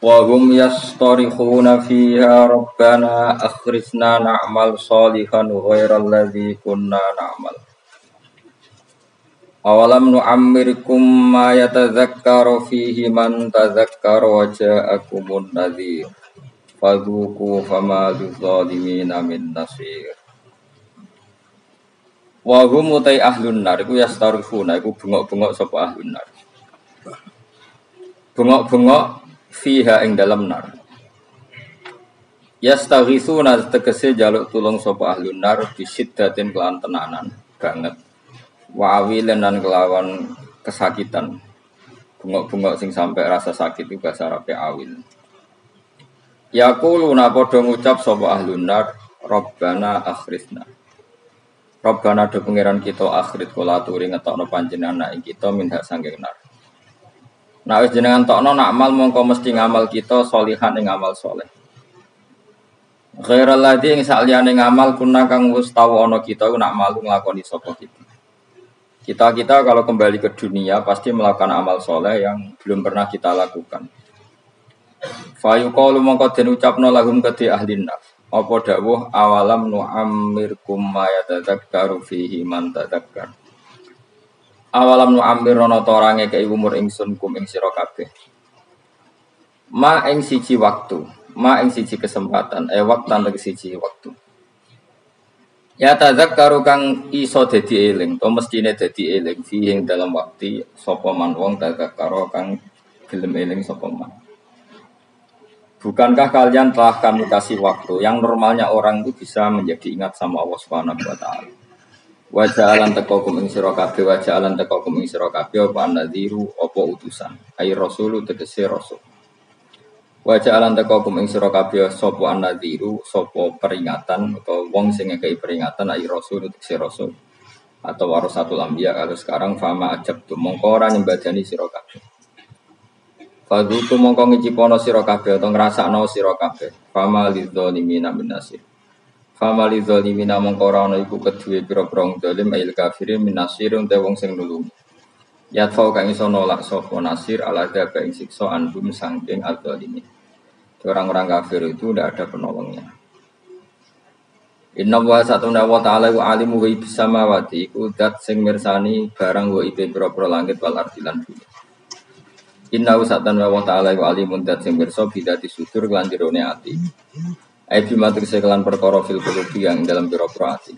wa hum yastarikhuna fiha rabbana akhrijna na'mal shalihan ghairal ladzi kunna na'mal awalam nu'ammirkum ma yatadhakkaru fihi man tadhakkara wa ja'akumun nadhir fadhuku fama lidzalimin min nasir. Wa hum utai ahlun nar iku yastarifuna iku bengok-bengok sapa ahlun nar. Bengok-bengok fiha ing dalam nar. Yastaghithuna tegese jaluk tulung sapa ahlun nar bisiddatin kelan tenanan banget. Wa awilan lan kelawan kesakitan. Bengok-bengok sing sampai rasa sakit itu bahasa Arab awil. Yaquluna padha ngucap sapa ahlun nar Rabbana akhrijna. Rabbana do pangeran kita akhrit kula aturi ngetokno panjenengan ing kita minha sanging nar. Nek wis jenengan tokno nak amal mongko mesti ngamal kita sholihan ing amal saleh. Ghairal ladzi ing saliyane ngamal kuna kang wis tau ana kita nak malu nglakoni sapa kita. Kita kalau kembali ke dunia pasti melakukan amal saleh yang belum pernah kita lakukan. Fa yuqalu mongko den ucapno lahum kedhi ahli nar. Apa dawuh awalam nu'ammirkum ma yatadzakkaru fihi man tadzakkar. Awalam nu'ammirana ta ora ngekeki umur ingsun kum ing sira kabeh. Ma ing siji waktu, ma ing siji kesempatan, waktan tegese siji waktu. Ya tadzakkaru kang iso dadi eling, to mestine dadi eling fihi ing dalam waktu sapa man wong tadzakkara kang gelem eling sapa man. Bukankah kalian telah kami kasih waktu yang normalnya orang itu bisa menjadi ingat sama Allah Subhanahu wa taala. Wa ja'alan taqakum ing sira kabeh wa ja'alan taqakum ing sira kabeh apa nadhiru apa utusan. Ai rasulu tegese rasul. Wa ja'alan taqakum ing sira kabeh sapa nadhiru sapa peringatan atau wong sing ngekeki peringatan ai rasul tegese rasul. Atau warasatul anbiya kalau sekarang fama ajab tu mongko ora nyembadani sira kabeh. Fadhuku mongko ngicipono sira kabeh utawa ngrasakno sira kabeh. Fama lidzalimina min nasir. Fama lidzalimina mongko ora ana iku kedue pira-pira zalim ail kafirin min nasir utawa wong sing nulungi. Yatfa kang iso nolak sapa nasir ala dzaba ing siksa andum saking adzalimin. Orang-orang kafir itu tidak ada penolongnya. Inna wa satuna wa ta'ala wa alimu ghaib samawati iku zat sing mirsani barang wa ibe pira-pira langit wal ardi lan bumi. Inna usatan wa ta'ala wa alimun dat sing pirsa bidati sudur lan jerone ati. Ai bimatur sekelan perkara fil qulubi yang dalam pira-pira ati.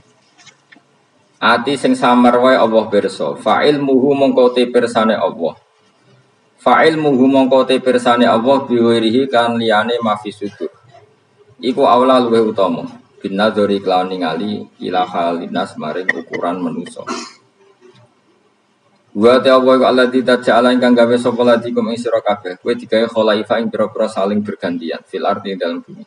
Ati sing samar wae Allah pirsa. Fa'il muhu mongko te pirsane Allah. Fa'il muhu mongko te pirsane Allah biwirihi kan liyane mafi sudur. Iku aula luweh utama. Binadzori kelawan ningali ila halinas maring ukuran manusa. Wa ta'awwa alladzi taj'ala ingkang gawe sapa ladikum ing sira kabeh kowe digawe khalaifa ing pira-pira saling bergantian fil ardi dalam bumi.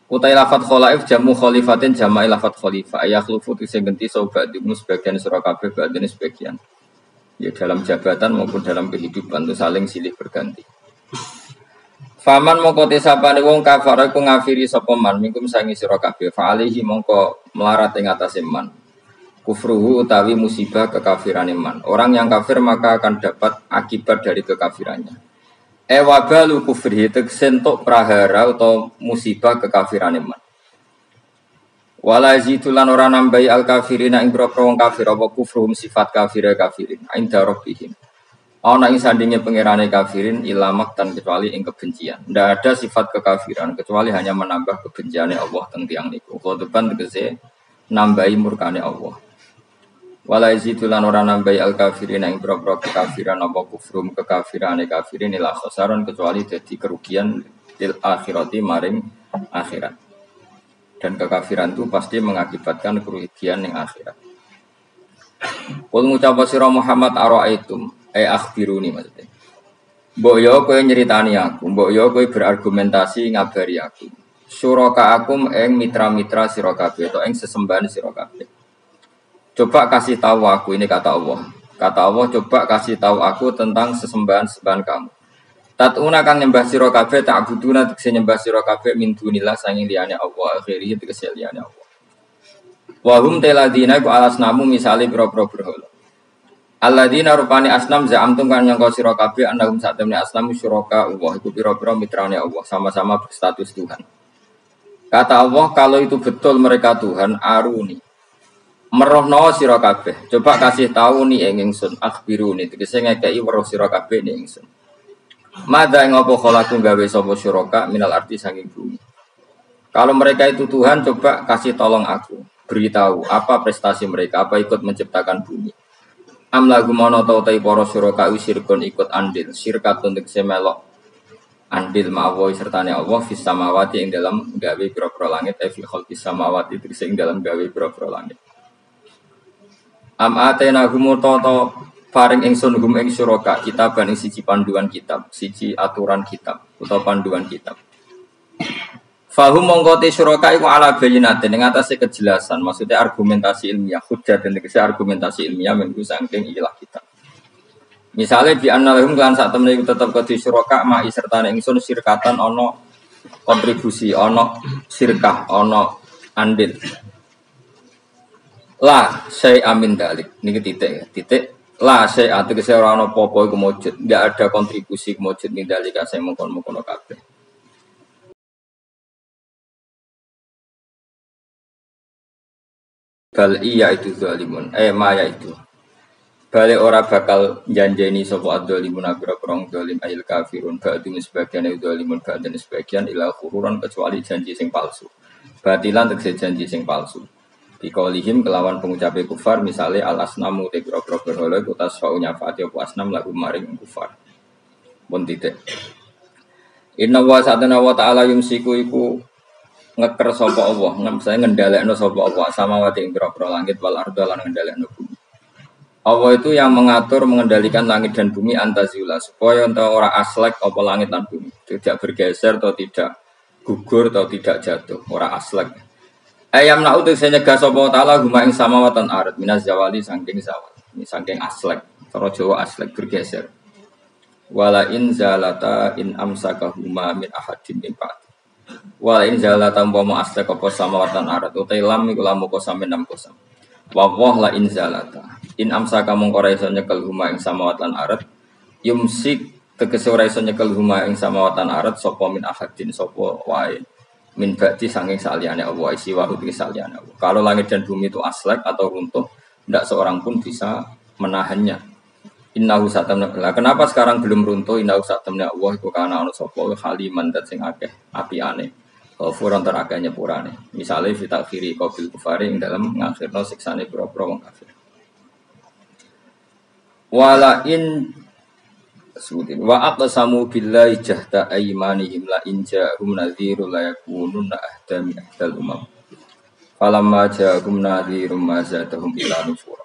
Utai lafat khalaif jamu khalifatin jama'i lafat khalifa ayakhlufu sing ganti sobat di sebagian sira kabeh badane sebagian. Ya dalam jabatan maupun dalam kehidupan itu saling silih berganti. Faman mongko tesapane wong kafir iku ngafiri sapa man mingkum sangi sira kabeh fa alihi mongko melarat ing atase man. Kufruhu utawi musibah kekafiran iman. Orang yang kafir maka akan dapat akibat dari kekafirannya. Wabalu kufrihi tegsentuk prahara atau musibah kekafiran iman. Wala zitulan ora nambahi al kafirina ing boro wong kafir apa kufruhum sifat kafirin inda rabbihim. Ana ing sandinge pangerane kafirin ilamak tan kecuali ing kebencian. Ndak ada sifat kekafiran kecuali hanya menambah kebenciane Allah teng tiyang niku. Khotoban tegese nambahi murkane Allah. Wala izitulan ora nambahi al kafirin ing boro kekafiran apa kufrum kekafirane kafirin ila khasaron kecuali dadi kerugian lil akhirati maring akhirat. Dan kekafiran itu pasti mengakibatkan kerugian ning akhirat. Kul ngucap sira Muhammad araaitum akhbiruni maksudnya. Mbok yo kowe nyeritani aku, mbok yo kowe berargumentasi ngabari aku. Suraka akum ing mitra-mitra sira kabeh to ing sesembahan sira kabeh. Coba kasih tahu aku, ini kata Allah. Kata Allah, coba kasih tahu aku tentang sesembahan-sembahan kamu. Tatuna kang nyembah sira kabeh ta'buduna tegese nyembah sira kabeh min dunillah sanging liyane Allah akhiri tegese liyane Allah. Wa hum taladina ku alasnamu misale pira-pira berhala. Alladzina rupani asnam za'amtum kan nyangka sira kabeh annahum sak temne asnam syuraka Allah iku pira-pira mitrane Allah sama-sama berstatus Tuhan. Kata Allah kalau itu betul mereka Tuhan aruni merohno sira kabeh. Coba kasih tahu nih ing ingsun akhbiruni tegese ngekeki weruh sira kabeh ning ingsun. Mada ing apa khalaku gawe sapa syuraka minal arti saking bumi. Kalau mereka itu Tuhan coba kasih tolong aku beritahu apa prestasi mereka apa ikut menciptakan bumi. Am lagu mono tau tai para syuraka sirkun ikut andil sirkatun tegese melok andil ma'awoy sertane Allah fis samawati ing dalam gawe pira-pira langit fi khalqis samawati tegese ing dalam gawe pira-pira langit. Am atena gumu toto paring ingsun gum ing syuraka kitaban ing siji panduan kitab siji aturan kitab utawa panduan kitab. Fahum mongkote syuraka iku ala bayinatin ing atase kejelasan maksudnya argumentasi ilmiah hujjah dan tegese argumentasi ilmiah mengku saking ilah kita. Misale bi annalahum kan sak temene iku tetep kedhi syuraka ma'i sertane ingsun sirkatan ana kontribusi ana sirkah ana andil. La syai amin dalik niki titik ya titik la syai tegese ora ana apa-apa iku mujud enggak ada kontribusi mujud ning dalika sing mengkon-mengkon kabeh. Bal iya itu zalimun maya itu balik ora bakal janjeni sapa adzalimun abra-prong zalim ayil kafirun ba'dun sebagian zalimun ba'dan sebagian ila khururan kecuali janji sing palsu batilan tegese janji sing palsu biqaulihim kelawan pengucape kufar misale al asnamu te boro-boro berhala utas fa nyafati apa asnam lagu maring kufar pun titik inna wa sa'atana wa ta'ala yumsiku iku ngeker sapa Allah, saya ngendhalekno sapa Allah samawati ing pira-pira langit wal arda lan ngendhalekno bumi. Allah itu yang mengatur mengendalikan langit dan bumi antazula supaya ora aslek apa langit dan bumi, tidak bergeser atau tidak gugur atau tidak jatuh, ora aslek. Ayam naud sing nyegah sapa taala guma ing samawatan ard minas zawali saking zawal, saking aslek, cara Jawa aslek bergeser. Wala in zalata in amsakahuma min ahadin min ba'd. Wal in jala tanpa mu aslek apa samawatan arat utai lam iku lamu kosam enam kosam. Wa la in zalata in amsaka mung ora iso nyekel huma ing samawatan arat yumsik tegese ora iso nyekel huma ing samawatan arat sapa min ahadin sapa wae min ba'di sanging saliyane Allah isi wa uti saliyane Allah. Kalau langit dan bumi itu aslek atau runtuh tidak seorang pun bisa menahannya. Innahu satamna. Kenapa sekarang belum runtuh? Innahu satamna Allah iku kana ana sapa haliman dat sing akeh apiane. Furan terakeh nyepurane. Misale fi takhiri qabil kufari ing dalam ngakhirno siksane pira-pira wong kafir. Wala in sudin wa aqsamu billahi jahda aymanihim la in ja'hum nadhirun la yakununa ahdami ahdal umam. Falamma ja'hum nadhirun ma zadahum ila nufur.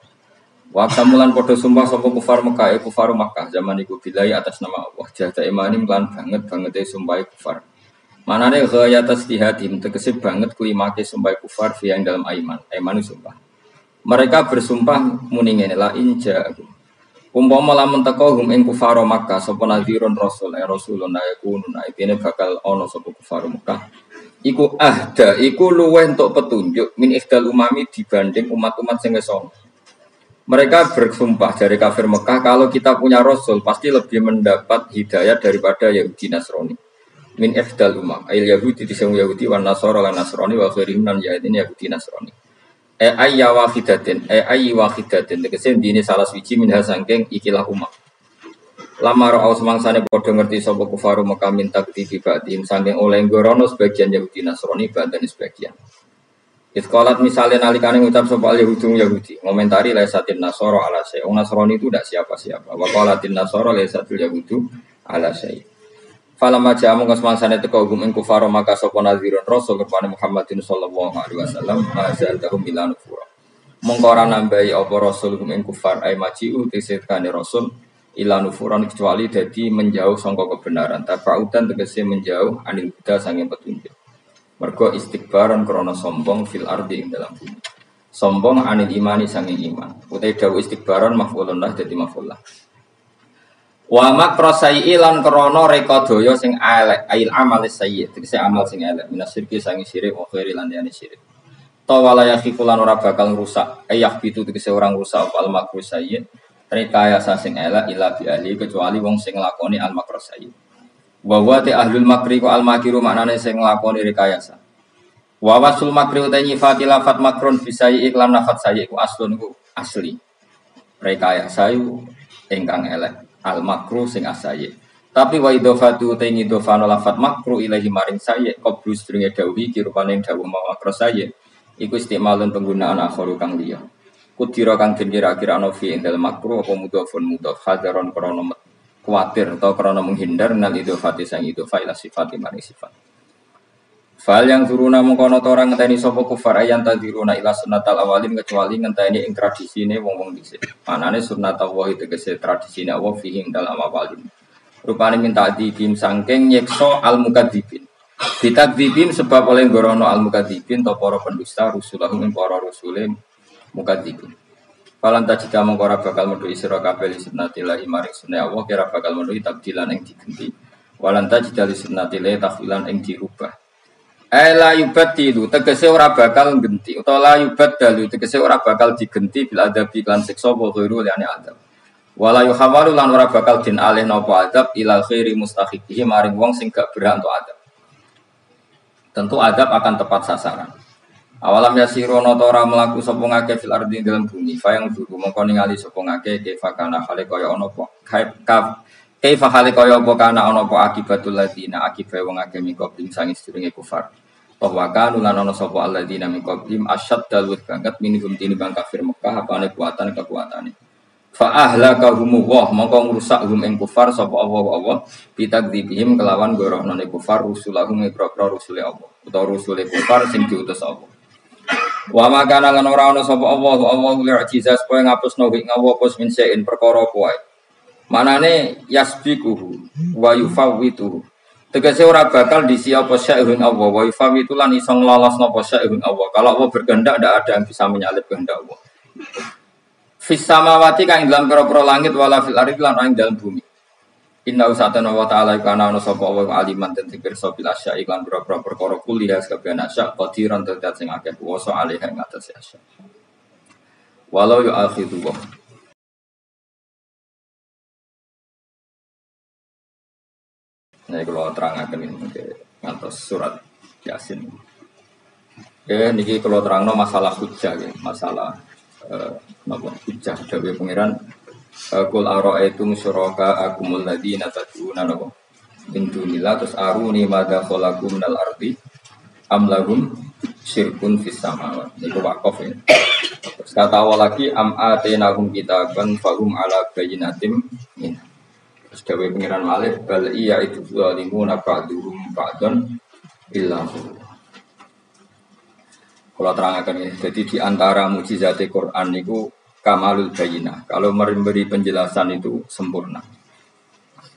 Waktu mulan podo sumpah sopo kufar Mekah, kufar Makkah zaman iku bilai atas nama Allah. Jahda imanim lan banget sumpah kufar. Manane gaya atas dihadim tegese banget klimake sumpah kufar via yang dalam aiman sumpah. Mereka bersumpah muni ngene la inja. Umpama lamun teko hum ing kufar Makkah sapa nadhirun rasul rasulun yakunun aitine bakal ana sapa kufar Makkah. Iku ahda iku luweh entuk petunjuk min ikhdal umami dibanding umat-umat sing wis mereka bersumpah dari kafir Mekah kalau kita punya Rasul pasti lebih mendapat hidayah daripada Yahudi Nasrani. Min ikhdal umam ayil Yahudi diseng Yahudi wan Nasara lan Nasrani wa khairin nan Yahudi Nasrani. Ayya wahidatin ayyi wahidatin tegese dine salah suci minha sangking ikilah umat. Lama ra'au semangsane padha ngerti sapa kufaru Mekah minta ketibatim sangking oleh ngorono sebagian Yahudi Nasrani badan sebagian. Iskolat misalnya nalikane ngucap sapa Yahudi ngomentari laisatin nasoro ala syai. Nasrani itu tidak siapa-siapa. Wa qalatin nasoro laisatul yahudu ala syai. Falamma ja'amu kasmansane teko hum ing kufar maka sapa nadhirun rasul kepada Muhammadin sallallahu alaihi wasallam azalahum ila nufura. Mongko ora nambahi apa rasul hum ing kufar ay maji'u tisekane rasul ila nufuran kecuali dadi menjauh sangka kebenaran. Tafautan tegese menjauh anil huda sanging petunjuk. Mergo istikbaran krana sombong fil ardi ing dalam bumi. Sombong anil imani sanging iman. Utai dawu istikbaran maf'ulun lah dadi maf'ul lah. Wa makrasai lan krana reka daya sing elek, ail amal sayyi, tegese amal sing elek, minasirki sanging syirik wa khairi lan liyane syirik. Ta wala yaqifulan ora bakal rusak, ayah bitu tegese orang rusak al makru sayyi, rekayasa sing elek ila bi ahli kecuali wong sing nglakoni al makro sayyid. Wa wa ti ahlul makri ku al makiru maknane sing nglakoni rekayasa. Wa wasul makri uta nyifati lafat makrun bisai iklan lafat sayyi ku aslun ku asli. Rekayasa iku ingkang elek al makru sing asaye. Tapi wa idhofatu uta ngidhofano lafat makru ilahi maring sayyi qablu sedurunge dawuhi kirupane dawuh makro sayyi iku istimalun penggunaan akhiru kang liya. Kudira kang den kira-kira ana fi indal makruh apa mudhafun mudhaf hadaron krana kuwatir atau krana menghindar nal idhofati sang idhofa ila sifati maring sifat. Fal yang turuna mengkono ora ngenteni sapa kufar ayan tadiruna ila sunnatal awalin kecuali ngenteni ing tradisine wong-wong dhisik. Manane sunnatul wahi tegese tradisine Allah fihim dalam awalin. Rupane minta dibim sangking nyekso al mukadzibin. Ditakdzibin sebab oleh gorono al mukadzibin to para pendusta rusulahum para rusule mukadzibin. Falan tajika mengkora bakal meduhi sira kabeh sunnatillahi maring sunah Allah kira bakal meduhi tabdilan ing digenti. Walan tajida li sunnatillahi tahwilan ing dirubah. La yubaddilu tegese ora bakal genti utawa la yubaddalu tegese ora bakal digenti bil adabi lan siksa wa ghairu liyane adab. Wala yuhawalu lan ora bakal din alih napa adab ila khairi mustahiqihi maring wong sing gak berhak untuk adab. Tentu adab akan tepat sasaran. Awalam yasirono tora melaku sapa ngake fil ardi dalam bumi fa yang dulu mongko ningali sapa ngake kaifa kana hale kaya ana apa kaifa hale kaya apa kana ana apa akibatul ladina akibat wong akeh mikopim sang sedurunge kufar bahwa kanu lan ana sapa alladzina mikopim asyad dalwut banget minhum tinimbang kafir Mekah apane kekuatane fa ahlakahum wa mongko ngrusak hum ing kufar sapa Allah bitakdzibihim kelawan gorohno kufar rusulahum ikra rusule Allah utawa rusule kufar sing diutus Allah. Wa makana lan ora ana sapa Allah li'jiza supaya ngapusno ing ngawapus min sein perkara kuwi. Manane yasbiquhu wa yufawwitu. Tegese ora bakal disi apa syai'un Allah wa yufawwitu lan iso nglolosno apa syai'un Allah. Kalau Allah berkehendak ndak ada yang bisa menyalip kehendak Allah. Fis samawati kang dalam pira-pira langit wala fil ardi lan ing dalam bumi. Inna usatana wa ta'ala kana ana sapa wa aliman ten pirsa bil asya iklan pira-pira perkara kuliah sakabehane asya qadiran tetet sing akeh kuwasa alih ing atase asya. Walau yu akhidu wa nek kula terangaken ngantos surat Yasin. Niki kula terangno masalah hujjah ya, masalah napa hujjah dawuh pangeran Qul ara'aytum syuraka akumul ladina tad'una napa min dunillah terus aruni madza khalaqu minal ardi am lahum syirkun fis samawati niku waqaf ya. Terus kata awal lagi am atainahum kitaban fahum ala bayyinatin min. Terus dawuh pengiran Malik bal iya itu zalimuna ba'duhum ba'dan illa kalau terangkan ini, jadi di antara mukjizat Quran niku kamalul bayinah. Kalau memberi penjelasan itu sempurna.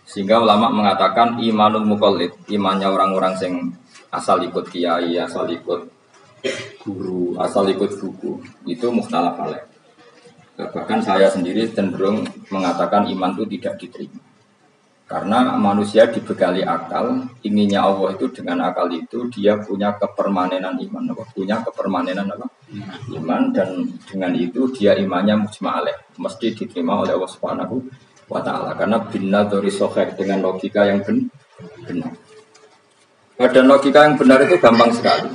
Sehingga ulama mengatakan imanul muqallid, imannya orang-orang yang asal ikut kiai, asal ikut guru, asal ikut buku, itu mukhtalaf alaih. Bahkan saya sendiri cenderung mengatakan iman itu tidak diterima. Karena manusia dibekali akal, inginnya Allah itu dengan akal itu dia punya kepermanenan iman, punya kepermanenan apa? Iman dan dengan itu dia imannya mujma' alaih, mesti diterima oleh Allah Subhanahu wa taala karena binadzari sahih dengan logika yang benar. Dan logika yang benar itu gampang sekali.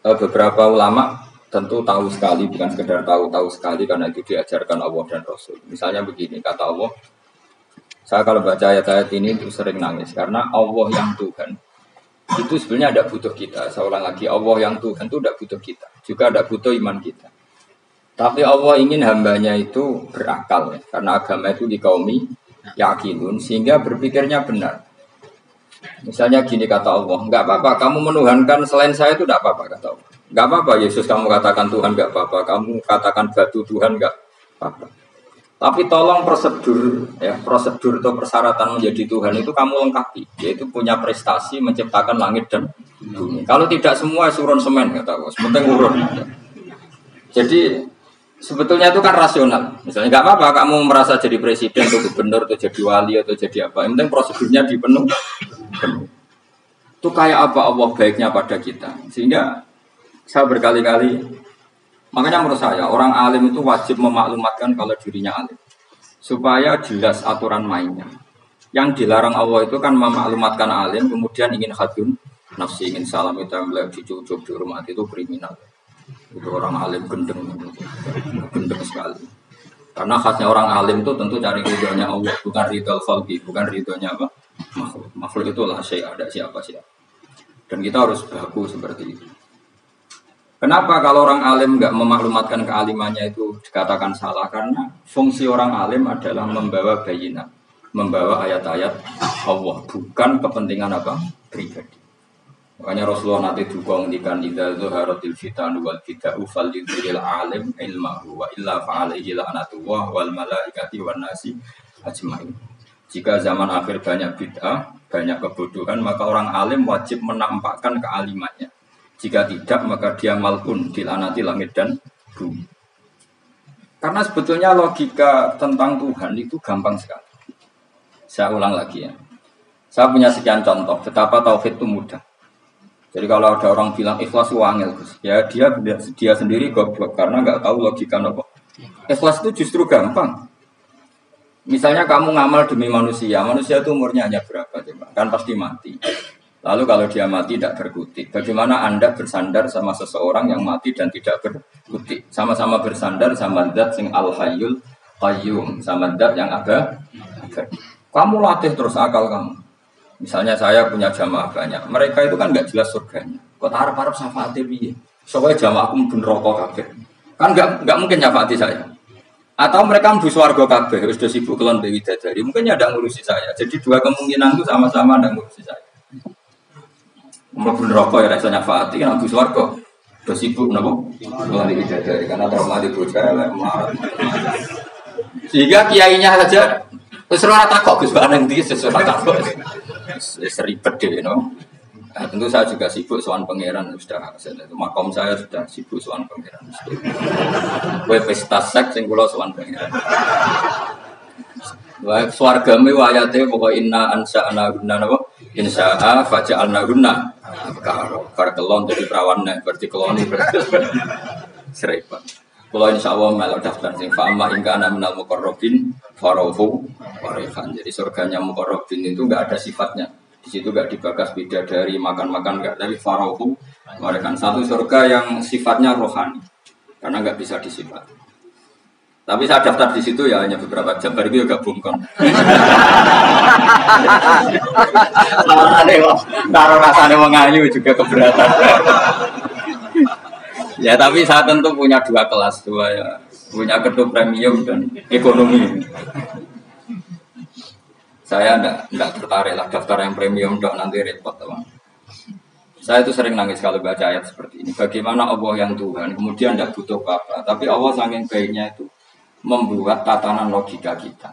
Beberapa ulama tentu tahu sekali, bukan sekedar tahu sekali karena itu diajarkan Allah dan Rasul. Misalnya begini, kata Allah, saya kalau baca ayat-ayat ini itu sering nangis karena Allah yang Tuhan itu sebenarnya tidak butuh kita. Saya ulang lagi, Allah yang Tuhan itu tidak butuh kita, juga tidak butuh iman kita. Tapi Allah ingin hambanya itu berakal, ya. Karena agama itu dikaumi yakinun, sehingga berpikirnya benar. Misalnya gini kata Allah, enggak apa-apa, kamu menuhankan selain saya itu tidak apa-apa kata Allah. Enggak apa-apa Yesus kamu katakan Tuhan enggak apa-apa, kamu katakan batu Tuhan enggak apa-apa. Tapi tolong prosedur atau persyaratan menjadi Tuhan itu kamu lengkapi, yaitu punya prestasi menciptakan langit dan bumi. Kalau tidak semua surun semen kata Allah, sementing urun. Jadi sebetulnya itu kan rasional. Misalnya nggak apa-apa kamu merasa jadi presiden atau gubernur atau jadi wali atau jadi apa. Yang penting prosedurnya dipenuhi. Itu kayak apa Allah baiknya pada kita. Sehingga saya berkali-kali Makanya menurut saya orang alim itu wajib memaklumatkan kalau dirinya alim supaya jelas aturan mainnya. Yang dilarang Allah itu kan memaklumatkan alim kemudian ingin hadun nafsi, ingin salam itu yang dicucuk dihormati itu kriminal. Itu orang alim gendeng sekali. Karena khasnya orang alim itu tentu cari ridhonya Allah, bukan ridho khalqi, bukan ridhonya apa? Makhluk. Makhluk itu lah ada siapa-siapa. Dan kita harus baku seperti itu. Kenapa kalau orang alim nggak memaklumatkan kealimannya itu dikatakan salah? Karena fungsi orang alim adalah membawa bayinah, membawa ayat-ayat Allah, bukan kepentingan apa? Pribadi. Makanya Rasulullah nanti juga ngendikan idza zuharatil fitanu wal bid'u falyudhiril alim ilmahu wa illa fa'alaihi la'natullah wal malaikati wan nasi ajmain. Jika zaman akhir banyak bid'ah, banyak kebodohan, maka orang alim wajib menampakkan kealimannya. Jika tidak, maka dia mal'un, dilaknati langit dan bumi. Karena sebetulnya logika tentang Tuhan itu gampang sekali. Saya ulang lagi ya. Saya punya sekian contoh betapa tauhid itu mudah. Jadi kalau ada orang bilang ikhlas wangil, ya dia sendiri goblok karena nggak tahu logika apa. Ikhlas itu justru gampang. Misalnya kamu ngamal demi manusia, manusia itu umurnya hanya berapa coba? Kan pasti mati. Lalu kalau dia mati tidak berkutik, bagaimana Anda bersandar sama seseorang yang mati dan tidak berkutik? Sama-sama bersandar sama zat sing al-hayyul qayyum, sama zat yang ada. Kamu latih terus akal kamu. Misalnya saya punya jamaah banyak, mereka itu kan nggak jelas surganya. Kok harap-harap syafaatnya piye? Soalnya jamaahku mungkin rokok kabeh. Kan nggak mungkin syafaati saya. Atau mereka mlebu swarga kabeh, wis do sibuk kelon dewi dadari. Mungkin ya ndak ngurusi saya. Jadi dua kemungkinan itu sama-sama ndak ngurusi saya. Mlebu neraka ya rasanya syafaati kan mlebu swarga. Do sibuk napa? Kelon dewi dadari karena trauma di bocah elek melarat. Sehingga kiainya saja wis ora takok Gus Banan iki sesuatu takok. Seribet deh, no. Nah, tentu saya juga sibuk soal pangeran sudah. Makom saya sudah sibuk soal pangeran. Kue pesta seks yang kulo soal pangeran. Wah, swarga me wayate pokok inna ansa'na guna napa? Insya'a faja'alna guna. Karkelon jadi perawannya berarti keloni seribet. Kalau insya Allah melok daftar sing fa'ama ingka ana minal muqarrabin farofu warihan. Jadi surganya muqarrabin itu enggak ada sifatnya. Di situ enggak dibagas bidadari makan-makan enggak, dari farofu warihan. Satu surga yang sifatnya rohani. Karena enggak bisa disifat. Tapi saya daftar di situ ya hanya beberapa jam, baru itu gabungkan. Taruh rasanya mengayu juga keberatan. Ya tapi saya tentu punya dua kelas, punya kedua premium dan ekonomi. Saya enggak tertarik lah daftar yang premium dok nanti repot teman. Saya itu sering nangis kalau baca ayat seperti ini. Bagaimana Allah yang Tuhan kemudian tidak butuh apa, tapi Allah saking baiknya itu membuat tatanan logika kita.